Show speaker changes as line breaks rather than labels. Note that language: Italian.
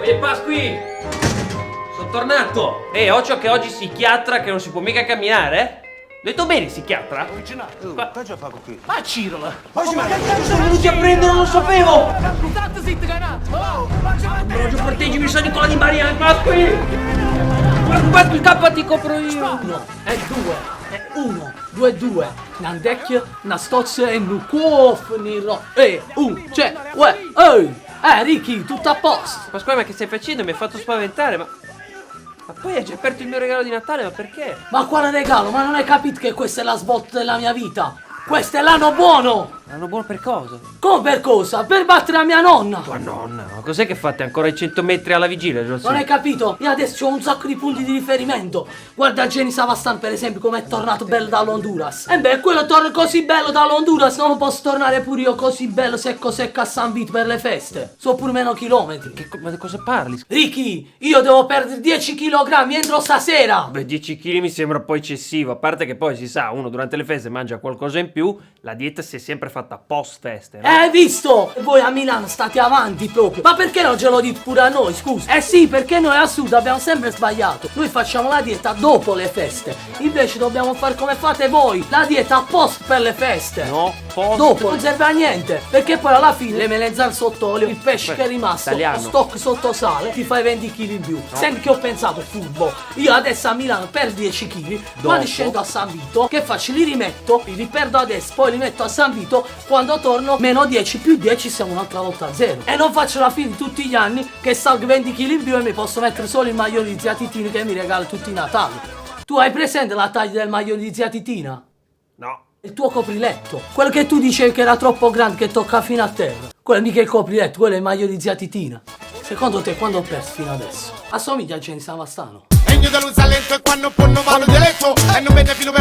Oye Pasqui! Sono tornato! Occhio che oggi si chiatra che non si può mica camminare, Ho detto bene, psichiatra?
Cosa fa qui?
Ma Cirola! Ma che cazzo sono venuti a prendere, non lo sapevo! Ambrogio, proteggimi, San Nicola di Maria, Pasqui! Pasqui, il K ti copro io!
No, è due, è uno, due, Nandek, Nastoz e Nukov, Niro, cioè, Ricky, tutto a posto.
Pasqui, ma che stai facendo? Mi hai fatto spaventare, ma poi hai già aperto il mio regalo di Natale, ma perché?
Ma quale regalo? Ma non hai capito che questa è la svolta della mia vita? Questo è l'anno buono!
L'anno buono per cosa?
Come per cosa? Per battere la mia nonna!
Tua nonna? Ma cos'è che fate ancora i 100 metri alla vigilia, Giorgio?
Non hai capito? Io adesso ho un sacco di punti di riferimento. Guarda Jenny Savastan per esempio come è tornato bello dall'Honduras. E beh, quello torna così bello dall'Honduras, non posso tornare pure io così bello secco a San Vito per le feste. So pure meno chilometri.
Ma di cosa parli?
Ricky, io devo perdere 10 kg entro stasera.
Beh, 10 kg mi sembra un po' eccessivo, a parte che poi si sa, uno durante le feste mangia qualcosa in più, la dieta si è sempre fatta post feste, no?
Hai visto? E voi a Milano state avanti proprio. Ma perché non ce lo dite pure a noi, scusa? Eh sì, perché noi a sud abbiamo sempre sbagliato. Noi facciamo la dieta dopo le feste. Invece dobbiamo fare come fate voi, la dieta post per le feste.
No, post.
Dopo non serve a niente, perché poi alla fine le melanzane sotto olio, il pesce che è rimasto,
italiano.
lo stock sotto sale, ti fai 20 kg in più. Senti che ho pensato, furbo. Io adesso a Milano per 10 kg, quando scendo a San Vito, che faccio? Li rimetto, li riperdo adesso, poi li metto a San Vito, quando torno meno 10 più 10 siamo un'altra volta a zero. E non faccio la fine tutti gli anni che salgo 20 kg in più e mi posso mettere solo il maglione di zia Titina che mi regala tutti i Natali. Tu hai presente la taglia del maglione di zia Titina?
No.
Il tuo copriletto, quello che tu dicevi che era troppo grande che tocca fino a terra. Quello mica è il copriletto, quello è il maglione di zia Titina. Secondo te quando ho perso fino adesso? Assomiglia a Jenny Savastano.
Egno da un salento e quando non vado dialetto e non vede filo